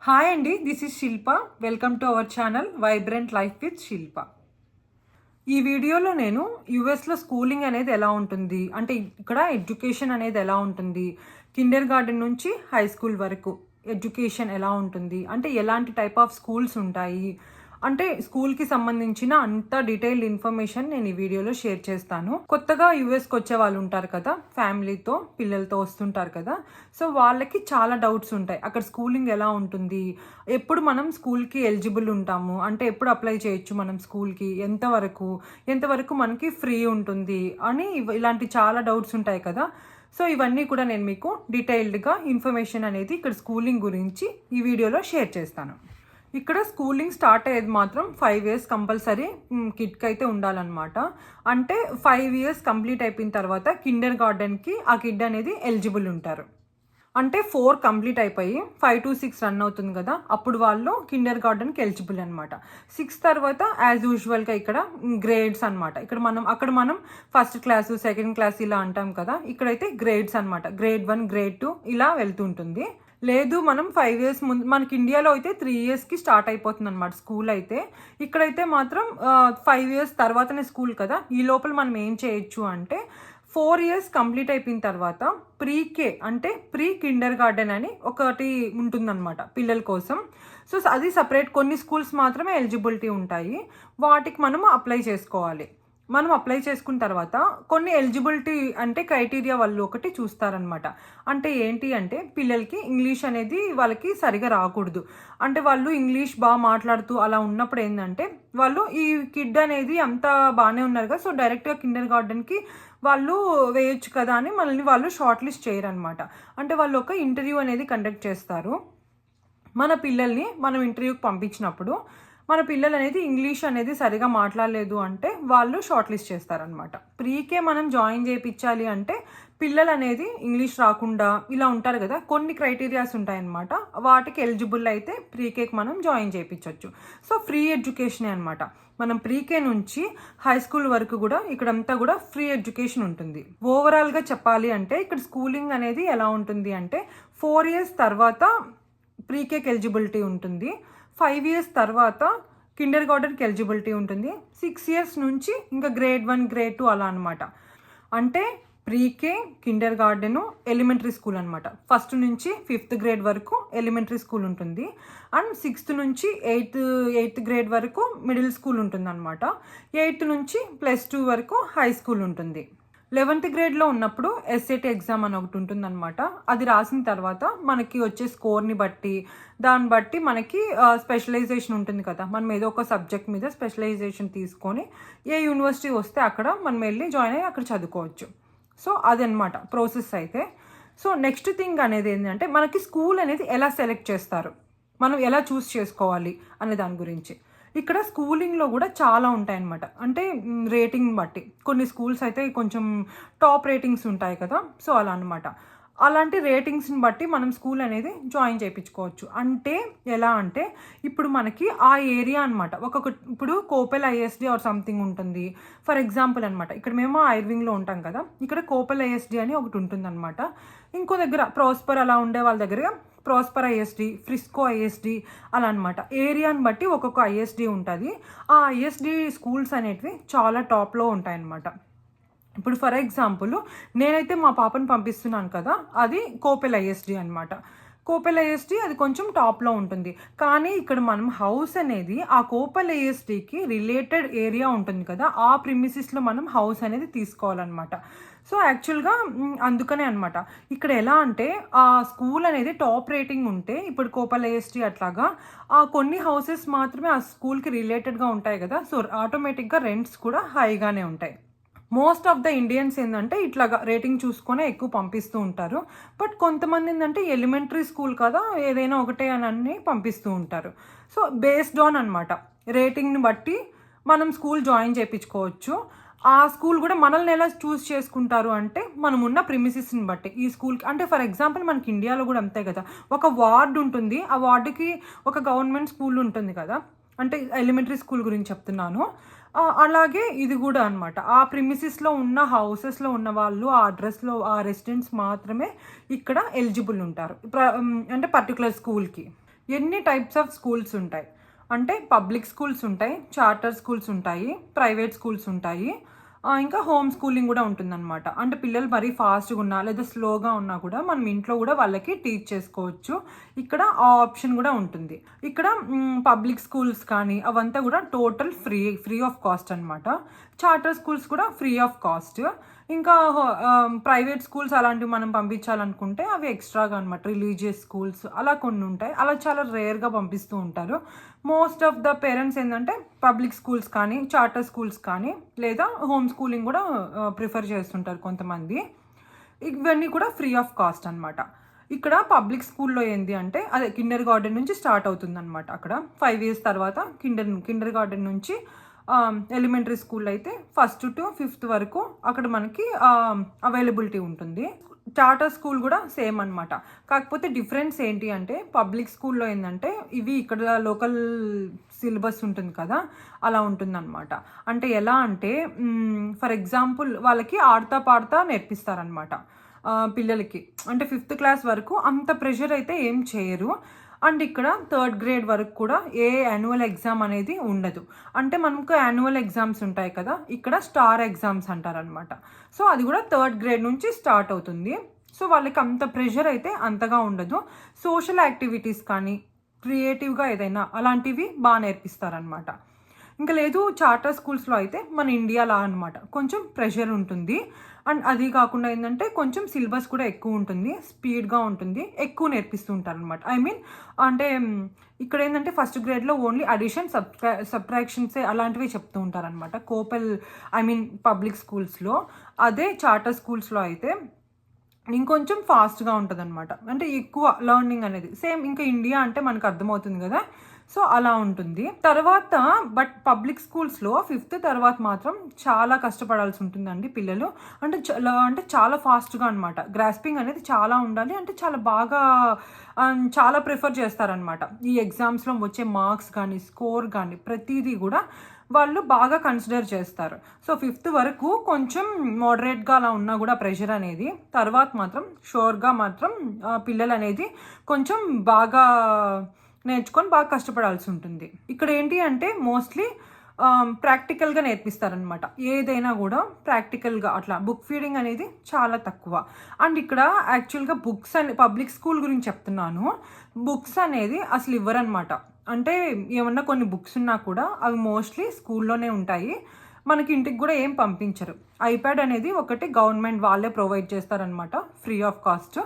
Hi అండి, this is Shilpa. Welcome to our channel vibrant life with Shilpa. ఈ వీడియోలో నేను యుఎస్లో స్కూలింగ్ అనేది ఎలా ఉంటుంది, అంటే ఇక్కడ ఎడ్యుకేషన్ అనేది ఎలా ఉంటుంది, కిండర్ గార్డెన్ నుంచి హై స్కూల్ వరకు ఎడ్యుకేషన్ ఎలా ఉంటుంది, అంటే ఎలాంటి టైప్ ఆఫ్ స్కూల్స్ ఉంటాయి, అంటే స్కూల్కి సంబంధించిన అంత డీటెయిల్డ్ ఇన్ఫర్మేషన్ నేను ఈ వీడియోలో షేర్ చేస్తాను. కొత్తగా యూఎస్కి వచ్చే వాళ్ళు ఉంటారు కదా, ఫ్యామిలీతో పిల్లలతో వస్తుంటారు కదా, సో వాళ్ళకి చాలా డౌట్స్ ఉంటాయి. అక్కడ స్కూలింగ్ ఎలా ఉంటుంది, ఎప్పుడు మనం స్కూల్కి ఎలిజిబుల్ ఉంటాము, అంటే ఎప్పుడు అప్లై చేయొచ్చు మనం స్కూల్కి, ఎంతవరకు మనకి ఫ్రీ ఉంటుంది అని ఇలాంటి చాలా డౌట్స్ ఉంటాయి కదా. సో ఇవన్నీ కూడా నేను మీకు డీటెయిల్డ్గా ఇన్ఫర్మేషన్ అనేది ఇక్కడ స్కూలింగ్ గురించి ఈ వీడియోలో షేర్ చేస్తాను. ఇక్కడ స్కూలింగ్ స్టార్ట్ అయ్యేది మాత్రం 5 years కంపల్సరీ కిడ్కి అయితే ఉండాలన్నమాట. అంటే 5 years కంప్లీట్ అయిపోయిన తర్వాత కిండర్ గార్డెన్కి ఆ కిడ్ అనేది ఎలిజిబుల్ ఉంటారు. అంటే 4 కంప్లీట్ అయిపోయి 5 to 6 రన్ అవుతుంది కదా, అప్పుడు వాళ్ళు కిండర్ గార్డెన్కి ఎలిజిబుల్ అనమాట. 6 తర్వాత యాజ్ యూజువల్గా ఇక్కడ గ్రేడ్స్ అనమాట. అక్కడ మనం ఫస్ట్ క్లాసు, సెకండ్ క్లాస్ ఇలా అంటాం కదా, ఇక్కడైతే గ్రేడ్స్ అనమాట. గ్రేడ్ 1, గ్రేడ్ 2 ఇలా వెళ్తుంటుంది. లేదు మనం 5 years ముందు, మనకి ఇండియాలో అయితే 3 yearsకి స్టార్ట్ అయిపోతుంది అనమాట స్కూల్ అయితే. ఇక్కడైతే మాత్రం 5 years తర్వాతనే స్కూల్ కదా, ఈ లోపల మనం ఏం చేయొచ్చు అంటే 4 years కంప్లీట్ అయిపోయిన తర్వాత ప్రీకే అంటే ప్రీ కిండర్ గార్డెన్ అని ఒకటి ఉంటుందన్నమాట పిల్లల కోసం. సో అది సపరేట్, కొన్ని స్కూల్స్ మాత్రమే ఎలిజిబిలిటీ ఉంటాయి, వాటికి మనము అప్లై చేసుకోవాలి. మనం అప్లై చేసుకున్న తర్వాత కొన్ని ఎలిజిబిలిటీ అంటే క్రైటీరియా వాళ్ళు ఒకటి చూస్తారనమాట. అంటే ఏంటి అంటే పిల్లలకి ఇంగ్లీష్ అనేది వాళ్ళకి సరిగా రాకూడదు. అంటే వాళ్ళు ఇంగ్లీష్ బాగా మాట్లాడుతూ అలా ఉన్నప్పుడు ఏంటంటే వాళ్ళు ఈ కిడ్ అనేది అంతా బాగానే ఉన్నారు కదా, సో డైరెక్ట్గా కిండర్ గార్డెన్కి వాళ్ళు వేయొచ్చు కదా అని మనల్ని వాళ్ళు షార్ట్ లిస్ట్ చేయరనమాట. అంటే వాళ్ళు ఒక ఇంటర్వ్యూ అనేది కండక్ట్ చేస్తారు. మన పిల్లల్ని మనం ఇంటర్వ్యూకి పంపించినప్పుడు మన పిల్లలు అనేది ఇంగ్లీష్ అనేది సరిగా మాట్లాడలేదు అంటే వాళ్ళు షార్ట్ లిస్ట్ చేస్తారనమాట. ప్రీకే మనం జాయిన్ చేయించాలి అంటే పిల్లలు అనేది ఇంగ్లీష్ రాకుండా ఇలా ఉంటారు కదా, కొన్ని క్రైటీరియాస్ ఉంటాయన్నమాట. వాటికి ఎలిజిబుల్ అయితే ప్రీకేకి మనం జాయిన్ చేయించవచ్చు. సో ఫ్రీ ఎడ్యుకేషనే అనమాట. మనం ప్రీకే నుంచి హై స్కూల్ వరకు కూడా ఇక్కడంతా కూడా ఫ్రీ ఎడ్యుకేషన్ ఉంటుంది. ఓవరాల్గా చెప్పాలి అంటే ఇక్కడ స్కూలింగ్ అనేది ఎలా ఉంటుంది అంటే 4 years తర్వాత ప్రీకేకి ఎలిజిబిలిటీ ఉంటుంది, 5 years తర్వాత కిండర్ గార్డెన్కి ఎలిజిబిలిటీ ఉంటుంది, 6 years నుంచి ఇంకా గ్రేడ్ 1, గ్రేడ్ 2 అలా అనమాట. అంటే ప్రీకే, కిండర్ గార్డెను, ఎలిమెంటరీ స్కూల్ అనమాట. 1st నుంచి 5th grade వరకు ఎలిమెంటరీ స్కూల్ ఉంటుంది, అండ్ 6th నుంచి 8th grade వరకు మిడిల్ స్కూల్ ఉంటుంది అనమాట. 8th నుంచి +2 వరకు హై స్కూల్ ఉంటుంది. 11th gradeలో ఉన్నప్పుడు ఎస్ఏటీ ఎగ్జామ్ అని ఒకటి ఉంటుందన్నమాట. అది రాసిన తర్వాత మనకి వచ్చే స్కోర్ని బట్టి దాన్ని బట్టి మనకి స్పెషలైజేషన్ ఉంటుంది కదా, మనం ఏదో ఒక సబ్జెక్ట్ మీద స్పెషలైజేషన్ తీసుకొని ఏ యూనివర్సిటీ వస్తే అక్కడ మనం వెళ్ళి జాయిన్ అయ్యి అక్కడ చదువుకోవచ్చు. సో అదనమాట ప్రాసెస్ అయితే. సో నెక్స్ట్ థింగ్ అనేది ఏంటంటే మనకి స్కూల్ అనేది ఎలా సెలెక్ట్ చేస్తారు, మనం ఎలా చూస్ చేసుకోవాలి అనే దాని గురించి. ఇక్కడ స్కూలింగ్లో కూడా చాలా ఉంటాయన్నమాట. అంటే రేటింగ్ బట్టి కొన్ని స్కూల్స్ అయితే కొంచెం టాప్ రేటింగ్స్ ఉంటాయి కదా, సో అలా అనమాట. అలాంటి రేటింగ్స్ని బట్టి మనం స్కూల్ అనేది జాయిన్ చేయించుకోవచ్చు. అంటే ఎలా అంటే ఇప్పుడు మనకి ఆ ఏరియా అనమాట, ఇప్పుడు కోపెల్ ఐఎస్డి ఆర్ సంథింగ్ ఉంటుంది ఫర్ ఎగ్జాంపుల్ అనమాట. ఇక్కడ మేము ఐర్వింగ్లో ఉంటాం కదా, ఇక్కడ కోపెల్ ఐఎస్డి అని ఒకటి ఉంటుంది అనమాట. ఇంకో దగ్గర ప్రాస్పర్ అలా ఉండే వాళ్ళ దగ్గర ప్రాస్పర్ ఐఎస్డి, ఫ్రిస్కో ఐఎస్డి అలా అనమాట. ఏరియాని బట్టి ఒక్కొక్క ఐఎస్డి ఉంటుంది. ఆ ఐఎస్డి స్కూల్స్ అనేటివి చాలా టాప్లో ఉంటాయన్నమాట. ఇప్పుడు ఫర్ ఎగ్జాంపుల్ నేనైతే మా పాపను పంపిస్తున్నాను కదా, అది కోపెల్ ఐఎస్డి అనమాట. కోపెల్ ఐఎస్డి అది కొంచెం టాప్లో ఉంటుంది. కానీ ఇక్కడ మనం హౌస్ అనేది ఆ కోపెల్ ఐఎస్డికి రిలేటెడ్ ఏరియా ఉంటుంది కదా, ఆ ప్రిమిసిస్లో మనం హౌస్ అనేది తీసుకోవాలన్నమాట. సో యాక్చువల్గా అందుకనే అనమాట. ఇక్కడ ఎలా అంటే ఆ స్కూల్ అనేది టాప్ రేటింగ్ ఉంటే, ఇప్పుడు కోపెల్ ఐఎస్డి అట్లాగా ఆ కొన్ని హౌసెస్ మాత్రమే ఆ స్కూల్కి రిలేటెడ్గా ఉంటాయి కదా, సో ఆటోమేటిక్గా రెంట్స్ కూడా హైగానే ఉంటాయి. మోస్ట్ ఆఫ్ ద ఇండియన్స్ ఏంటంటే ఇట్లాగా రేటింగ్ చూసుకొని ఎక్కువ పంపిస్తూ ఉంటారు. బట్ కొంతమంది ఏంటంటే ఎలిమెంటరీ స్కూల్ కదా ఏదైనా ఒకటే అని పంపిస్తూ ఉంటారు. సో బేస్డ్ ఆన్ అనమాట రేటింగ్ని బట్టి మనం స్కూల్ జాయిన్ చేయించుకోవచ్చు. ఆ స్కూల్ కూడా మనల్ని ఎలా చూస్ చేసుకుంటారు అంటే మనం ఉన్న ప్రిమిసిస్ని బట్టి. ఈ స్కూల్కి అంటే ఫర్ ఎగ్జాంపుల్ మనకి ఇండియాలో కూడా అంతే కదా, ఒక వార్డు ఉంటుంది, ఆ వార్డుకి ఒక గవర్నమెంట్ స్కూల్ ఉంటుంది కదా, అంటే ఎలిమెంటరీ స్కూల్ గురించి చెప్తున్నాను. అలాగే ఇది కూడా అనమాట. ఆ ప్రిమిసిస్లో ఉన్న హౌసెస్లో ఉన్న వాళ్ళు ఆ అడ్రస్లో ఆ రెసిడెంట్స్ మాత్రమే ఇక్కడ ఎలిజిబుల్ ఉంటారు అంటే పర్టికులర్ స్కూల్కి. ఎన్ని టైప్స్ ఆఫ్ స్కూల్స్ ఉంటాయి అంటే పబ్లిక్ స్కూల్స్ ఉంటాయి, చార్టర్ స్కూల్స్ ఉంటాయి, ప్రైవేట్ స్కూల్స్ ఉంటాయి, ఇంకా హోమ్ స్కూలింగ్ కూడా ఉంటుందన్నమాట. అంటే పిల్లలు మరీ ఫాస్ట్గా ఉన్నా లేదా స్లోగా ఉన్నా కూడా మనం ఇంట్లో కూడా వాళ్ళకి టీచ్ చేసుకోవచ్చు. ఇక్కడ ఆ ఆప్షన్ కూడా ఉంటుంది. ఇక్కడ పబ్లిక్ స్కూల్స్ కానీ అవంతా కూడా టోటల్ ఫ్రీ ఆఫ్ కాస్ట్ అనమాట. చార్టర్ స్కూల్స్ కూడా ఫ్రీ ఆఫ్ కాస్ట్. ఇంకా ప్రైవేట్ స్కూల్స్ అలాంటివి మనం పంపించాలనుకుంటే అవి ఎక్స్ట్రాగా అనమాట. రిలీజియస్ స్కూల్స్ అలా కొన్ని ఉంటాయి. అలా చాలా రేర్గా పంపిస్తూ ఉంటారు. మోస్ట్ ఆఫ్ ద పేరెంట్స్ ఏంటంటే పబ్లిక్ స్కూల్స్ కానీ చార్టర్ స్కూల్స్ కానీ లేదా హోమ్ స్కూలింగ్ కూడా ప్రిఫర్ చేస్తుంటారు కొంతమంది. ఇవన్నీ కూడా ఫ్రీ ఆఫ్ కాస్ట్ అనమాట. ఇక్కడ పబ్లిక్ స్కూల్లో ఏంటి అంటే అదే కిండర్ గార్డెన్ నుంచి స్టార్ట్ అవుతుంది అనమాట. అక్కడ 5 years తర్వాత కిండర్ గార్డెన్ నుంచి ఎలిమెంటరీ స్కూల్ అయితే 1st to 5th వరకు అక్కడ మనకి అవైలబిలిటీ ఉంటుంది. చార్టర్ స్కూల్ కూడా సేమ్ అనమాట. కాకపోతే డిఫరెన్స్ ఏంటి అంటే పబ్లిక్ స్కూల్లో ఏంటంటే ఇవి ఇక్కడ లోకల్ సిలబస్ ఉంటుంది కదా, అలా ఉంటుందన్నమాట. అంటే ఎలా అంటే ఫర్ ఎగ్జాంపుల్ వాళ్ళకి ఆడతా పాడతా నేర్పిస్తారనమాట పిల్లలకి. అంటే 5th class వరకు అంత ప్రెషర్ అయితే ఏం చేయరు. అండ్ ఇక్కడ 3rd grade వరకు కూడా ఏ యాన్యువల్ ఎగ్జామ్ అనేది ఉండదు. అంటే మనకు యాన్యువల్ ఎగ్జామ్స్ ఉంటాయి కదా, ఇక్కడ స్టార్ ఎగ్జామ్స్ అంటారనమాట. సో అది కూడా 3rd grade నుంచి స్టార్ట్ అవుతుంది. సో వాళ్ళకి అంత ప్రెషర్ అయితే అంతగా ఉండదు. సోషల్ యాక్టివిటీస్ కానీ క్రియేటివ్గా ఏదైనా అలాంటివి బాగా నేర్పిస్తారనమాట. ఇంకా లేదు చార్టర్ స్కూల్స్లో అయితే మన ఇండియాలా అనమాట, కొంచెం ప్రెషర్ ఉంటుంది. అండ్ అది కాకుండా ఏంటంటే కొంచెం సిలబస్ కూడా ఎక్కువ ఉంటుంది, స్పీడ్గా ఉంటుంది, ఎక్కువ నేర్పిస్తూ ఉంటారు అనమాట. ఐ మీన్ అంటే ఇక్కడ ఏంటంటే 1st gradeలో ఓన్లీ అడిషన్ సబ్ట్రాక్షన్స్ అలాంటివి చెప్తూ ఉంటారనమాట కోపల్ పబ్లిక్ స్కూల్స్లో. అదే చార్టర్ స్కూల్స్లో అయితే ఇంకొంచెం ఫాస్ట్గా ఉంటుంది అనమాట. అంటే ఎక్కువ లెర్నింగ్ అనేది సేమ్ ఇంకా ఇండియా అంటే మనకు అర్థమవుతుంది కదా, సో అలా ఉంటుంది. తర్వాత బట్ పబ్లిక్ స్కూల్స్లో 5th తర్వాత మాత్రం చాలా కష్టపడాల్సి ఉంటుందండి పిల్లలు. అంటే చాలా ఫాస్ట్గా అనమాట. గ్రాస్పింగ్ అనేది చాలా ఉండాలి. అంటే చాలా బాగా చాలా ప్రిఫర్ చేస్తారనమాట. ఈ ఎగ్జామ్స్లో వచ్చే మార్క్స్ కానీ స్కోర్ కానీ ప్రతిదీ కూడా వాళ్ళు బాగా కన్సిడర్ చేస్తారు. సో 5th వరకు కొంచెం మోడరేట్గా అలా ఉన్నా కూడా ప్రెషర్ అనేది, తర్వాత మాత్రం షూర్గా మాత్రం పిల్లలు అనేది కొంచెం బాగా నేర్చుకొని బాగా కష్టపడాల్సి ఉంటుంది. ఇక్కడ ఏంటి అంటే మోస్ట్లీ ప్రాక్టికల్గా నేర్పిస్తారనమాట. ఏదైనా కూడా ప్రాక్టికల్గా, అట్లా బుక్ ఫీడింగ్ అనేది చాలా తక్కువ. అండ్ ఇక్కడ యాక్చువల్గా బుక్స్ పబ్లిక్ స్కూల్ గురించి చెప్తున్నాను. బుక్స్ అనేది అసలు ఇవ్వరనమాట. అంటే ఏమన్నా కొన్ని బుక్స్ ఉన్నా కూడా అవి మోస్ట్లీ స్కూల్లోనే ఉంటాయి. మనకి ఇంటికి కూడా ఏం పంపించరు. ఐప్యాడ్ అనేది ఒకటి గవర్నమెంట్ వాళ్ళే ప్రొవైడ్ చేస్తారనమాట ఫ్రీ ఆఫ్ కాస్ట్.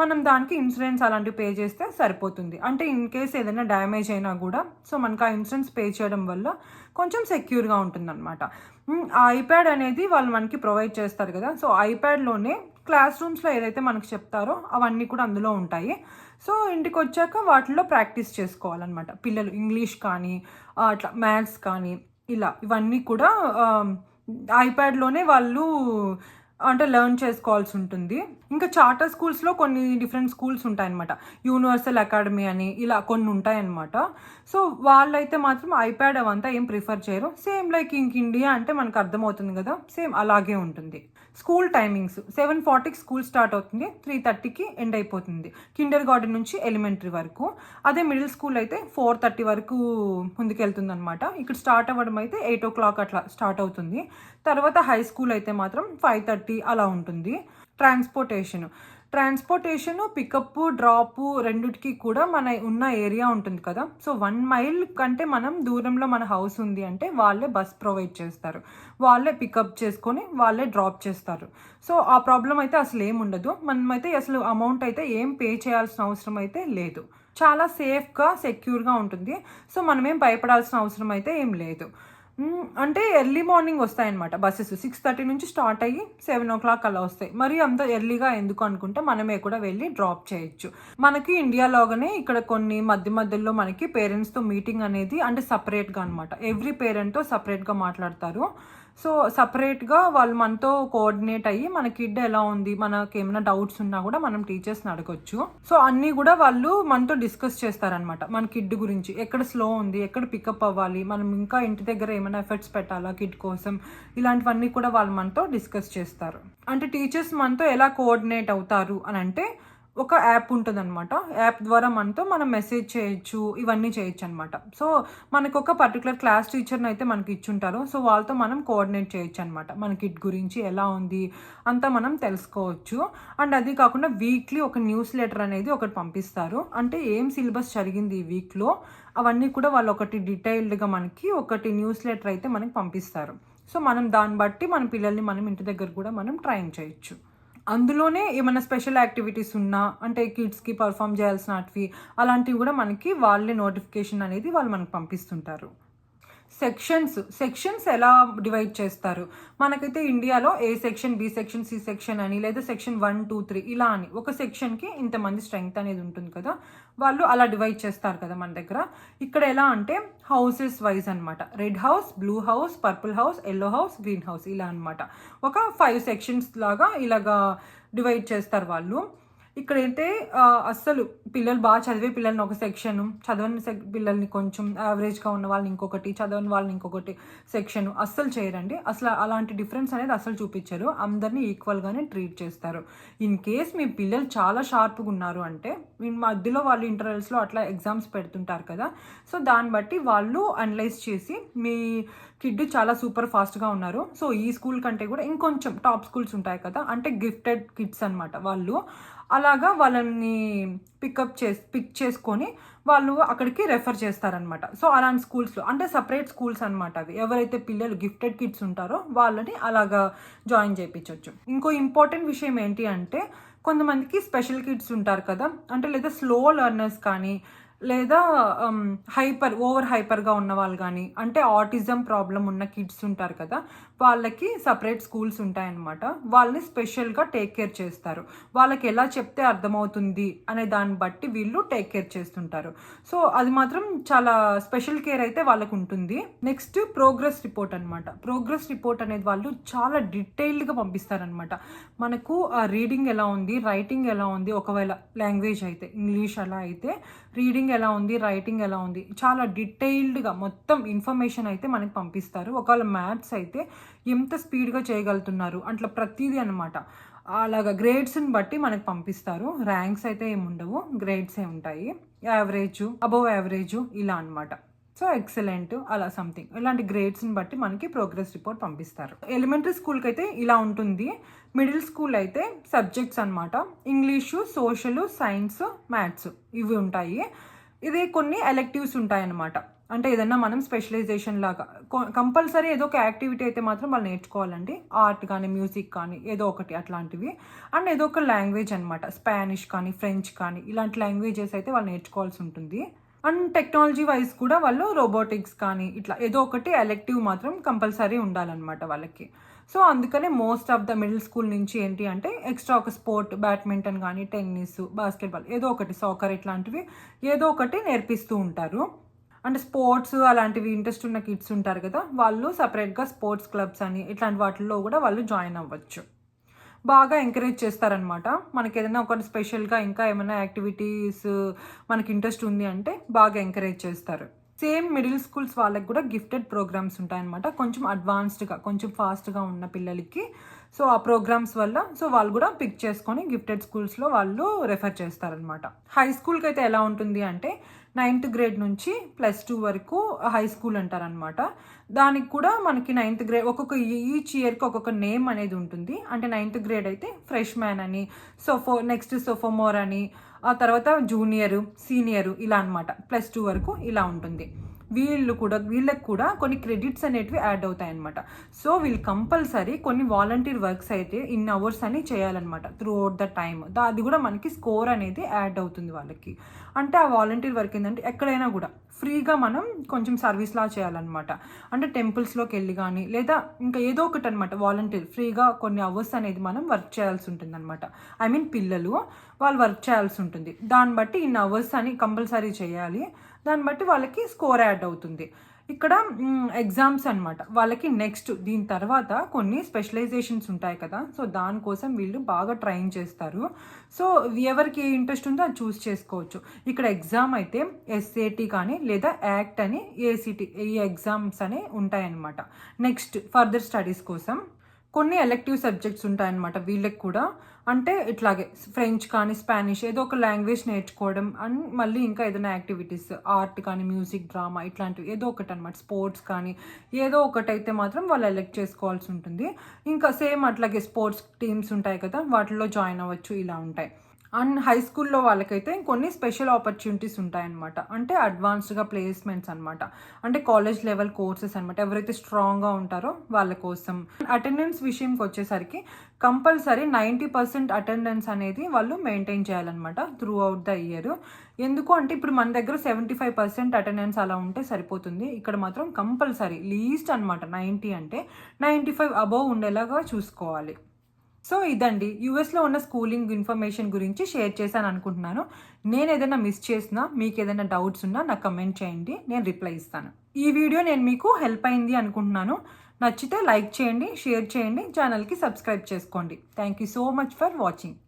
మనం దానికి ఇన్సూరెన్స్ అలాంటివి పే చేస్తే సరిపోతుంది. అంటే ఇన్ కేస్ ఏదైనా డ్యామేజ్ అయినా కూడా సో మనకు ఆ ఇన్సూరెన్స్ పే చేయడం వల్ల కొంచెం సెక్యూర్గా ఉంటుందన్నమాట. ఆ ఐప్యాడ్ అనేది వాళ్ళు మనకి ప్రొవైడ్ చేస్తారు కదా, సో ఐప్యాడ్లోనే క్లాస్ రూమ్స్లో ఏదైతే మనకు చెప్తారో అవన్నీ కూడా అందులో ఉంటాయి. సో ఇంటికి వచ్చాక వాటిల్లో ప్రాక్టీస్ చేసుకోవాలన్నమాట పిల్లలు. ఇంగ్లీష్ కానీ అట్లా మ్యాథ్స్ కానీ ఇలా ఇవన్నీ కూడా ఐప్యాడ్లోనే వాళ్ళు అంటే లెర్న్ చేసుకోవాల్సి ఉంటుంది. ఇంకా చార్టర్ స్కూల్స్లో కొన్ని డిఫరెంట్ స్కూల్స్ ఉంటాయన్నమాట. యూనివర్సల్ అకాడమీ అని ఇలా కొన్ని ఉంటాయన్నమాట. సో వాళ్ళైతే మాత్రం ఐప్యాడ్ అవంతా ఏం ప్రిఫర్ చేయరు. సేమ్ లైక్ ఇండియా అంటే మనకు అర్థమవుతుంది కదా, సేమ్ అలాగే ఉంటుంది. స్కూల్ టైమింగ్స్ 7:40కి స్కూల్ స్టార్ట్ అవుతుంది, 3:30కి ఎండ్ అయిపోతుంది కిండర్ గార్డెన్ నుంచి ఎలిమెంటరీ వరకు. అదే మిడిల్ స్కూల్ అయితే 4:30 వరకు ముందుకెళ్తుంది అనమాట. ఇక్కడ స్టార్ట్ అవ్వడం అయితే 8 o'clock అట్లా స్టార్ట్ అవుతుంది. తర్వాత హై స్కూల్ అయితే మాత్రం 5:30 అలా ఉంటుంది. ట్రాన్స్పోర్టేషన్ పికప్ డ్రాప్ రెండిటికి కూడా మన ఉన్న ఏరియా ఉంటుంది కదా, సో 1 mile కంటే మనం దూరంలో మన హౌస్ ఉంది అంటే వాళ్ళే బస్ ప్రొవైడ్ చేస్తారు, వాళ్ళే పికప్ చేసుకొని వాళ్ళే డ్రాప్ చేస్తారు. సో ఆ ప్రాబ్లం అయితే అసలు ఏం ఉండదు. మనమైతే అసలు అమౌంట్ అయితే ఏం పే చేయాల్సిన అవసరం అయితే లేదు. చాలా సేఫ్గా సెక్యూర్గా ఉంటుంది. సో మనమేం భయపడాల్సిన అవసరం అయితే ఏం లేదు. అంటే ఎర్లీ మార్నింగ్ వస్తాయన్నమాట బస్సెస్. 6:30 నుంచి స్టార్ట్ అయ్యి 7 o'clock అలా వస్తాయి. మరి అంత ఎర్లీగా ఎందుకు అనుకుంటే మనమే కూడా వెళ్ళి డ్రాప్ చేయొచ్చు. మనకి ఇండియాలోగానే ఇక్కడ కొన్ని మధ్యలో మనకి పేరెంట్స్తో మీటింగ్ అనేది అంటే సపరేట్గా అనమాట. ఎవ్రీ పేరెంట్తో సపరేట్గా మాట్లాడతారు. సో సపరేట్గా వాళ్ళు మనతో కోఆర్డినేట్ అయ్యి మన కిడ్ ఎలా ఉంది, మనకి ఏమైనా డౌట్స్ ఉన్నా కూడా మనం టీచర్స్ని అడగొచ్చు. సో అన్నీ కూడా వాళ్ళు మనతో డిస్కస్ చేస్తారనమాట. మన కిడ్ గురించి ఎక్కడ స్లో ఉంది, ఎక్కడ పికప్ అవ్వాలి, మనం ఇంకా ఇంటి దగ్గర ఏమైనా ఎఫర్ట్స్ పెట్టాలా కిడ్ కోసం, ఇలాంటివన్నీ కూడా వాళ్ళు మనతో డిస్కస్ చేస్తారు. అంటే టీచర్స్ మనతో ఎలా కోఆర్డినేట్ అవుతారు అని అంటే ఒక యాప్ ఉంటుందన్నమాట. యాప్ ద్వారా మనం మెసేజ్ చేయొచ్చు, ఇవన్నీ చేయొచ్చనమాట. సో, మనకొక పర్టిక్యులర్ క్లాస్ టీచర్‌ని అయితే మనకి ఇచ్చుంటారు. సో, వాళ్ళతో మనం కోఆర్డినేట్ చేయొచ్చనమాట. మన కిడ్ గురించి ఎలా ఉంది అంతా మనం తెలుసుకోవచ్చు. అండ్ అది కాకుండా వీక్లీ ఒక న్యూస్ లెటర్ అనేది ఒకటి పంపిస్తారు. అంటే ఏం సిలబస్ జరిగింది ఈ వీక్‌లో అవన్నీ కూడా వాళ్ళు ఒకటి డీటెయిల్డ్‌గా మనకి ఒకటి న్యూస్ లెటర్ అయితే మనకి పంపిస్తారు. సో, మనం దాన్ని బట్టి మన పిల్లల్ని మనం ఇంటి దగ్గర కూడా మనం ట్రైన్ చేయొచ్చు. అందులోనే ఏమైనా స్పెషల్ యాక్టివిటీస్ ఉన్నా అంటే కిడ్స్‌కి పర్ఫార్మ్ చేయాల్సినటివి అలాంటివి కూడా మనకి వాళ్ళే నోటిఫికేషన్ అనేది వాళ్ళు మనకు పంపిస్తుంటారు. సెక్షన్స్ ఎలా డివైడ్ చేస్తారు? మనకైతే ఇండియాలో A section, B section, C section అని లేదా సెక్షన్ 1, 2, 3 ఇలా అని ఒక సెక్షన్‌కి ఇంతమంది స్ట్రెంగ్త్ అనేది ఉంటుంది కదా! వాళ్ళు అలా డివైడ్ చేస్తారు కదా మన దగ్గర. ఇక్కడ ఎలా అంటే హౌసెస్ వైస్ అనమాట. Red house, blue house, purple house, yellow house, green house ఇలా అనమాట. ఒక 5 సెక్షన్స్ లాగా ఇలాగా డివైడ్ చేస్తారు వాళ్ళు. ఇక్కడైతే అస్సలు పిల్లలు బాగా చదివే పిల్లల్ని ఒక సెక్షను, చదవని పిల్లల్ని కొంచెం యావరేజ్‌గా ఉన్న వాళ్ళని ఇంకొకటి, చదవని వాళ్ళని ఇంకొకటి సెక్షను అస్సలు చేయరండి. అసలు అలాంటి డిఫరెన్స్ అనేది అస్సలు చూపించరు. అందరినీ ఈక్వల్‌గానే ట్రీట్ చేస్తారు. ఇన్ కేస్ మీ పిల్లలు చాలా షార్ప్‌గా ఉన్నారు అంటే, మీ మధ్యలో వాళ్ళు ఇంటర్వెల్స్‌లో అట్లా ఎగ్జామ్స్ పెడుతుంటారు కదా! సో, దాన్ని బట్టి వాళ్ళు అనలైజ్ చేసి మీ కిడ్ చాలా సూపర్ ఫాస్ట్‌గా ఉన్నారు. సో, ఈ స్కూల్ కంటే కూడా ఇంకొంచెం టాప్ స్కూల్స్ ఉంటాయి కదా! అంటే గిఫ్టెడ్ కిడ్స్ అనమాట వాళ్ళు. అలాగా వాళ్ళని పిక్ చేసుకొని వాళ్ళు అక్కడికి రెఫర్ చేస్తారనమాట. సో, అలాంటి స్కూల్స్‌లో అంటే సెపరేట్ స్కూల్స్ అనమాట అవి. ఎవరైతే పిల్లలు గిఫ్టెడ్ కిడ్స్ ఉంటారో వాళ్ళని అలాగా జాయిన్ చేపించొచ్చు. ఇంకో ఇంపార్టెంట్ విషయం ఏంటి అంటే కొంతమందికి స్పెషల్ కిడ్స్ ఉంటారు కదా! అంటే లేదా స్లో లెర్నర్స్ కానీ లేదా ఓవర్ హైపర్‌గా ఉన్నవాళ్ళు గానీ, అంటే ఆటిజం ప్రాబ్లమ్ ఉన్న కిడ్స్ ఉంటారు కదా! వాళ్ళకి సెపరేట్ స్కూల్స్ ఉంటాయన్నమాట. వాళ్ళని స్పెషల్‌గా టేక్ కేర్ చేస్తారు. వాళ్ళకి ఎలా చెప్తే అర్థమవుతుంది అనే దాన్ని బట్టి వీళ్ళు టేక్ కేర్ చేస్తుంటారు. సో, అది మాత్రం చాలా స్పెషల్ కేర్ అయితే వాళ్ళకుంటుంది. నెక్స్ట్ ప్రోగ్రెస్ రిపోర్ట్ అనమాట. ప్రోగ్రెస్ రిపోర్ట్ అనేది వాళ్ళు చాలా డీటెయిల్డ్‌గా పంపిస్తారనమాట. మనకు రీడింగ్ ఎలా ఉంది, రైటింగ్ ఎలా ఉంది, ఒకవేళ లాంగ్వేజ్ అయితే ఇంగ్లీష్ అలా అయితే రీడింగ్ ఎలా ఉంది, రైటింగ్ ఎలా ఉంది, చాలా డీటెయిల్డ్‌గా మొత్తం ఇన్ఫర్మేషన్ అయితే మనకి పంపిస్తారు. ఒకవేళ మ్యాథ్స్ అయితే ఎంత స్పీడ్‌గా చేయగలుగుతున్నారు అట్లా ప్రతీది అనమాట. అలాగా గ్రేడ్స్‌ని బట్టి మనకు పంపిస్తారు. ర్యాంక్స్ అయితే ఏముండవు, గ్రేడ్సే ఉంటాయి. యావరేజు, అబోవ్ యావరేజు ఇలా అనమాట. సో, ఎక్సలెంట్ అలా సంథింగ్ ఇలాంటి గ్రేడ్స్‌ని బట్టి మనకి ప్రోగ్రెస్ రిపోర్ట్ పంపిస్తారు. ఎలిమెంటరీ స్కూల్‌కి అయితే ఇలా ఉంటుంది. మిడిల్ స్కూల్ అయితే సబ్జెక్ట్స్ అనమాట. ఇంగ్లీషు, సోషల్, సైన్స్, మ్యాథ్స్ ఇవి ఉంటాయి. ఇది కొన్ని ఎలెక్టివ్స్ ఉంటాయన్నమాట. అంటే ఏదన్నా మనం స్పెషలైజేషన్ లాగా కంపల్సరీ ఏదో ఒక యాక్టివిటీ అయితే మాత్రం వాళ్ళు నేర్చుకోవాలండి. ఆర్ట్ కానీ, మ్యూజిక్ కానీ ఏదో ఒకటి అట్లాంటివి. అండ్ ఏదో ఒక లాంగ్వేజ్ అనమాట. స్పానిష్ కానీ, ఫ్రెంచ్ కానీ ఇలాంటి లాంగ్వేజెస్ అయితే వాళ్ళు నేర్చుకోవాల్సి ఉంటుంది. అండ్ టెక్నాలజీ వైజ్ కూడా వాళ్ళు రోబోటిక్స్ కానీ ఇట్లా ఏదో ఒకటి ఎలెక్టివ్ మాత్రం కంపల్సరీ ఉండాలన్నమాట వాళ్ళకి. సో, అందుకనే most of the middle school నుంచి ఏంటి అంటే ఎక్స్ట్రా ఒక స్పోర్ట్, బ్యాడ్మింటన్ కానీ, టెన్నిస్, బాస్కెట్బాల్ ఏదో ఒకటి, సాకర్ ఇట్లాంటివి ఏదో ఒకటి నేర్పిస్తూ ఉంటారు. అంటే స్పోర్ట్స్ అలాంటివి ఇంట్రెస్ట్ ఉన్న కిడ్స్ ఉంటారు కదా! వాళ్ళు సెపరేట్‌గా స్పోర్ట్స్ క్లబ్స్ అని ఇట్లాంటి వాటిల్లో కూడా వాళ్ళు జాయిన్ అవ్వచ్చు. బాగా ఎంకరేజ్ చేస్తారనమాట. మనకేదైనా ఒకటి స్పెషల్‌గా ఇంకా ఏమైనా యాక్టివిటీస్ మనకి ఇంట్రెస్ట్ ఉంది అంటే బాగా ఎంకరేజ్ చేస్తారు. సేమ్ మిడిల్ స్కూల్స్ వాళ్ళకి కూడా గిఫ్టెడ్ ప్రోగ్రామ్స్ ఉంటాయన్నమాట. కొంచెం అడ్వాన్స్డ్‌గా, కొంచెం ఫాస్ట్‌గా ఉన్న పిల్లలకి. సో, ఆ ప్రోగ్రామ్స్ వల్ల వాళ్ళు కూడా పిక్ చేసుకొని గిఫ్టెడ్ స్కూల్స్‌లో వాళ్ళు రెఫర్ చేస్తారనమాట. హై స్కూల్‌కి అయితే ఎలా ఉంటుంది అంటే 9th గ్రేడ్ నుంచి +2 వరకు హై స్కూల్ అంటారనమాట. దానికి కూడా మనకి 9th గ్రేడ్ ఈచ్ ఇయర్‌కి ఒక్కొక్క నేమ్ అనేది ఉంటుంది. అంటే 9th గ్రేడ్ అయితే ఫ్రెష్ మ్యాన్ అని, నెక్స్ట్ సోఫోమోర్ అని, ఆ తర్వాత జూనియరు, సీనియరు ఇలా అనమాట. +2 వరకు ఇలా ఉంటుంది. వీళ్ళకి కూడా కొన్ని క్రెడిట్స్ అనేటివి యాడ్ అవుతాయన్నమాట. సో, వీళ్ళు కంపల్సరీ కొన్ని వాలంటీర్ వర్క్స్ అయితే ఇన్ అవర్స్ అని చేయాలన్నమాట త్రూ అవుట్ ద టైమ్. అది కూడా మనకి స్కోర్ అనేది యాడ్ అవుతుంది వాళ్ళకి. అంటే ఆ వాలంటీర్ వర్క్ ఏంటంటే ఎక్కడైనా కూడా ఫ్రీగా మనం కొంచెం సర్వీస్లా చేయాలన్నమాట. అంటే టెంపుల్స్లోకి వెళ్ళి కానీ లేదా ఇంకా ఏదో ఒకటి అనమాట వాలంటీర్ ఫ్రీగా కొన్ని అవర్స్ అనేది మనం వర్క్ చేయాల్సి ఉంటుంది అనమాట. ఐ మీన్ పిల్లలు వాళ్ళు వర్క్ చేయాల్సి ఉంటుంది. దాన్ని బట్టి ఇన్ అవర్స్ అని కంపల్సరీ చేయాలి. దాన్ని బట్టి వాళ్ళకి స్కోర్ యాడ్ అవుతుంది. ఇక్కడ ఎగ్జామ్స్ అనమాట. వాళ్ళకి నెక్స్ట్ దీని తర్వాత కొన్ని స్పెషలైజేషన్స్ ఉంటాయి కదా! సో, దానికోసం వీళ్ళు బాగా ట్రైన్ చేస్తారు. సో, ఎవరికి ఏ ఇంట్రెస్ట్ ఉందో అది చూస్ చేసుకోవచ్చు. ఇక్కడ ఎగ్జామ్ అయితే ఎస్ఏటి కానీ లేదా యాక్ట్ అని, ఏసీటీ ఈ ఎగ్జామ్స్ అని ఉంటాయన్నమాట. నెక్స్ట్ ఫర్దర్ స్టడీస్ కోసం కొన్ని ఎలెక్టివ్ సబ్జెక్ట్స్ ఉంటాయన్నమాట వీళ్ళకి కూడా. అంటే ఇట్లాగే ఫ్రెంచ్ కానీ స్పానిష్ ఏదో ఒక లాంగ్వేజ్ నేర్చుకోవడం అండ్ మళ్ళీ ఇంకా ఏదైనా యాక్టివిటీస్ ఆర్ట్ కానీ మ్యూజిక్ డ్రామా ఇట్లాంటివి ఏదో ఒకటి అనమాట, స్పోర్ట్స్ కానీ ఏదో ఒకటైతే మాత్రం వాళ్ళు ఎలెక్ట్ చేసుకోవాల్సి ఉంటుంది. ఇంకా సేమ్ అట్లాగే స్పోర్ట్స్ టీమ్స్ ఉంటాయి కదా, వాటిల్లో జాయిన్ అవ్వచ్చు, ఇలా ఉంటాయి. అండ్ హై స్కూల్లో వాళ్ళకైతే కొన్ని స్పెషల్ ఆపర్చునిటీస్ ఉంటాయన్నమాట. అంటే అడ్వాన్స్డ్గా ప్లేస్మెంట్స్ అనమాట, అంటే కాలేజ్ లెవెల్ కోర్సెస్ అనమాట, ఎవరైతే స్ట్రాంగ్గా ఉంటారో వాళ్ళ కోసం. అటెండెన్స్ విషయంకి వచ్చేసరికి కంపల్సరీ 90% అటెండెన్స్ అనేది వాళ్ళు మెయింటైన్ చేయాలన్నమాట త్రూ అవుట్ ద ఇయర్. ఎందుకు అంటే ఇప్పుడు మన దగ్గర 75% అటెండెన్స్ అలా ఉంటే సరిపోతుంది. ఇక్కడ మాత్రం కంపల్సరీ లీస్ట్ అనమాట 90 అంటే 95 అబోవ్ ఉండేలాగా చూసుకోవాలి. సో ఇదండి యూఎస్లో ఉన్న స్కూలింగ్ ఇన్ఫర్మేషన్ గురించి షేర్ చేశాను అనుకుంటున్నాను. నేను ఏదైనా మిస్ చేసినా, మీకు ఏదైనా డౌట్స్ ఉన్నా నాకు కమెంట్ చేయండి, నేను రిప్లై ఇస్తాను. ఈ వీడియో నేను మీకు హెల్ప్ అయింది అనుకుంటున్నాను. నచ్చితే లైక్ చేయండి, షేర్ చేయండి, ఛానల్కి సబ్స్క్రైబ్ చేసుకోండి. Thank you so much for watching.